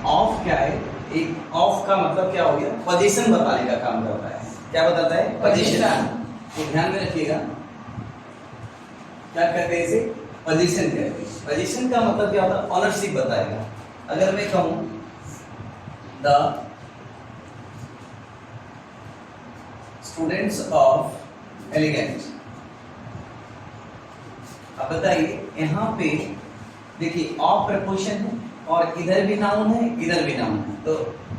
Of क्या है, एक ऑफ का मतलब क्या हो गया, पोजीशन बताने का काम करता है। क्या बताता है? पोजीशन। तो ध्यान में रखिएगा, क्या कहते हैं इसे? पोजीशन कहते हैं। पोजीशन का मतलब क्या होता है? ऑनरशिप बताएगा। अगर मैं कहूं द स्टूडेंट्स ऑफ एलिगेंट, अब बताइए यहां पे देखिए ऑफ प्रपोजिशन है और इधर भी नाउन है, इधर भी नाउन है। तो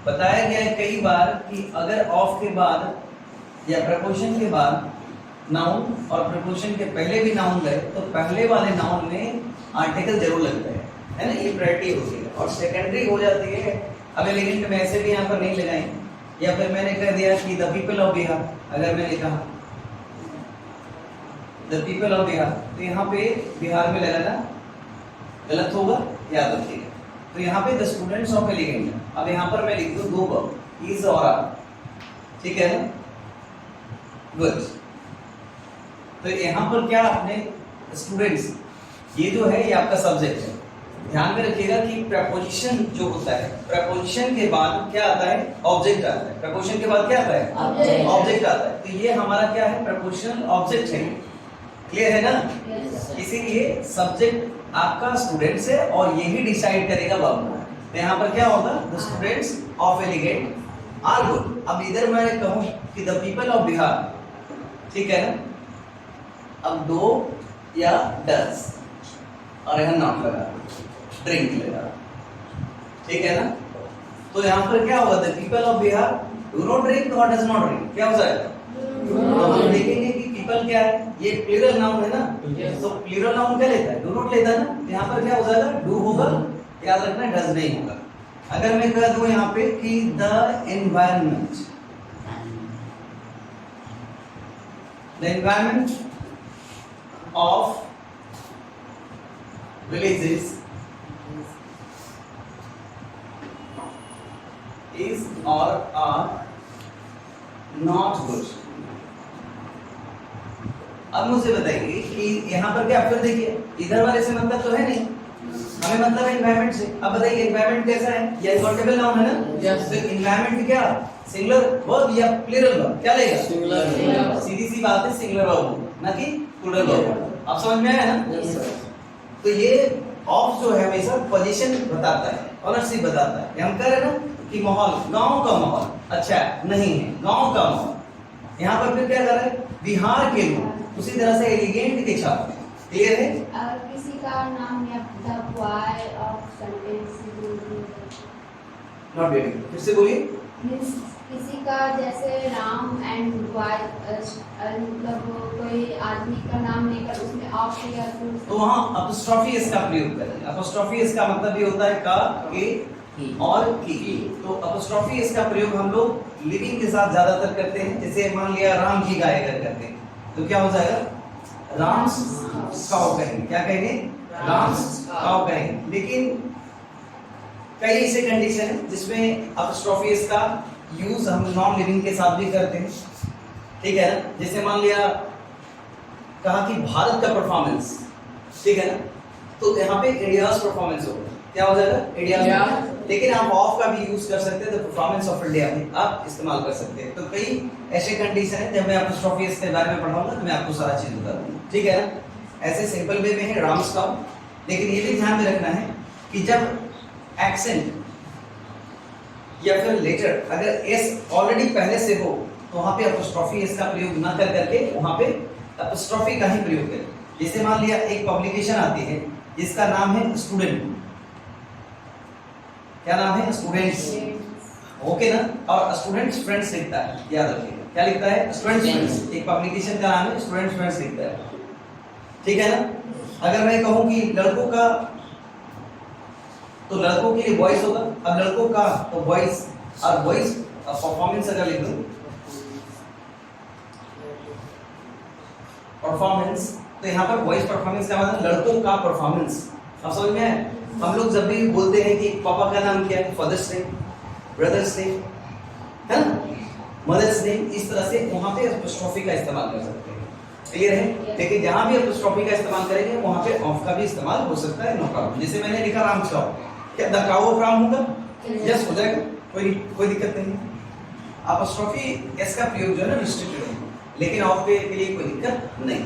बताया गया है कई बार कि अगर ऑफ के बाद या प्रपोजिशन के बाद नाउन और प्रपोजिशन के पहले भी नाउन गए तो पहले वाले नाउन में आर्टिकल जरूर लगता है ना, ये प्रायोरिटी होती है। और सेकेंडरी हो जाती है अब एलिगेंट में ऐसे भी यहाँ पर नहीं लगाएंगे, या फिर मैंने कह दिया कि द पीपल ऑफ बिहार, अगर मैंने कहा द पीपल ऑफ बिहार तो यहाँ पे बिहार में लगाना गलत होगा, याद रखिएगा। तो यहाँ पे द स्टूडेंट्स ऑफ एलिगेंट, अब यहाँ पर मैं लिख दूं दो वर्ब, इज और आर, ठीक है ना, गुड। तो यहाँ पर क्या आपने स्टूडेंट्स, ये जो है ये आपका सब्जेक्ट है। ध्यान में रखिएगा कि प्रपोजिशन जो होता है, प्रपोजिशन के बाद क्या आता है? ऑब्जेक्ट आता है। प्रपोजिशन के बाद क्या आता है? ऑब्जेक्ट आता है। तो ये हमारा क्या है? प्रपोजिशनल ऑब्जेक्ट है। क्लियर है ना? इसीलिए सब्जेक्ट आपका स्टूडेंट्स है और यही डिसाइड करेगा वर्ब को। तो यहाँ पर क्या होगा? The students of elegant are good. अब इधर मैं कहूँ कि द पीपल ऑफ बिहार, ठीक है ना, अब दो या डज और यहाँ नॉट लगा, ड्रिंक लगा, ठीक है ना। तो यहाँ पर क्या होगा? The people of Bihar do not drink और डज नॉट ड्रिंक, क्या हो जाएगा? तो हम देखेंगे कि पीपल क्या है, ये प्लूरल नाउन है ना, तो प्लूरल नाउन क्या लेता है? डू नॉट लेता है ना। तो यहाँ पर क्या हो जाएगा? डू होगा, याद रखना, डज नहीं होगा। अगर मैं कह दूं यहाँ पे कि the environment, the environment of villages is or are not good। अब मुझे बताइए कि यहाँ पर क्या, फिर देखिए इधर वाले से मतलब तो है नहीं, हमें मतलब है एनवायरनमेंट से। अब बताइए एनवायरनमेंट कैसा है? ये अनकाउंटेबल नाउन है ना। तो एनवायरनमेंट क्या, सिंगुलर वर्ब या प्लूरल वर्ब? क्या लेगा? सिंगुलर। सीधी सी बात है, सिंगुलर वर्ब ना कि प्लूरल वर्ब। आप समझ में आया ना? तो ये ऑफ जो है हमेशा पोजीशन बताता है, ऑनरशिप बताता है। हम कह रहे हैं ना कि माहौल, गांव का माहौल अच्छा नहीं है, गांव का माहौल। यहाँ पर फिर क्या कर रहे हैं? बिहार के लोग, उसी तरह से एलिगेंट के छात्र। क्लियर है? किसी का नाम या the boy of sentence not very, फिर से बोलिए। किसी का जैसे राम एंड बॉय, मतलब कोई आदमी का नाम लेकर उसमें ऑफ किया तो वहाँ अपोस्ट्रोफी इसका प्रयोग करें। अपोस्ट्रोफी इसका मतलब ये होता है का, के और की। तो अपोस्ट्रोफी इसका प्रयोग हम लोग लिविंग के साथ ज्यादातर करते हैं। जैसे मान लिया राम की गाय अगर करते हैं तो क्या हो जाएगा? राम्स काउ कहेंगे। क्या कहेंगे? राम्स काउ कहेंगे। लेकिन कई ऐसे कंडीशन है जिसमें अपोस्ट्रोफी इसका यूज हम नॉन लिविंग के साथ भी करते हैं, ठीक है ना। जैसे मान लिया कहा कि भारत का परफॉर्मेंस, ठीक है ना, तो यहाँ पे इंडियाज परफॉर्मेंस होगा। क्या हो जाएगा? इंडिया। लेकिन आप ऑफ का भी यूज कर सकते हैं, तो परफॉर्मेंस ऑफ इंडिया में आप इस्तेमाल कर सकते हैं। तो कई ऐसे कंडीशन है, जब मैं अपोस्ट्रोफी के बारे में पढ़ाऊंगा तो मैं आपको सारा चीज बता दूंगा, ठीक है ना। ऐसे सिंपल वे में है राम्स का। लेकिन ये भी ध्यान में रखना है कि जब एक्सेंट या फिर लेटर अगर एस ऑलरेडी पहले से हो तो वहां पे अपोस्ट्रोफी एस का प्रयोग ना कर करके वहां पे अपोस्ट्रोफी का ही प्रयोग करें। जैसे मान लिया एक पब्लिकेशन आती है जिसका नाम है स्टूडेंट। क्या नाम है? स्टूडेंट्स, ओके ना। और स्टूडेंट्स फ्रेंड्स लिखता है, याद रखिएगा। क्या लिखता है? Students friends. एक पब्लिकेशन का नाम है स्टूडेंट्स फ्रेंड्स लिखता है, ठीक है ना। अगर मैं कहूं कि लड़कों का, तो लड़कों के लिए बॉयज होगा। अब लड़कों का तो बॉयज, और बॉयज परफॉर्मेंस अगर लिख दूं परफॉर्मेंस, तो यहाँ पर बॉयज परफॉर्मेंस का मतलब लड़कों का परफॉर्मेंस। अब समझ में आया? हम लोग जब भी बोलते हैं कि पापा का नाम क्या है, फादर्स नेम, ब्रदर्स नेम, है ना, मदर्स नेम, इस तरह से वहां पे अपोस्ट्रोफी का इस्तेमाल कर सकते हैं। क्लियर है? लेकिन जहां भी अपोस्ट्रोफी का इस्तेमाल करेंगे वहां पे ऑफ का भी इस्तेमाल हो सकता है, नो प्रॉब्लम। जैसे मैंने लिखा राम का, क्या द काउ ऑफ राम होगा? Yes. यस हो जाएगा, कोई दिक्कत नहीं है। अपॉस्ट्रोफी एस का प्रयोग जो है ना रिस्ट्रिक्टेड है, लेकिन ऑफ के लिए कोई दिक्कत नहीं।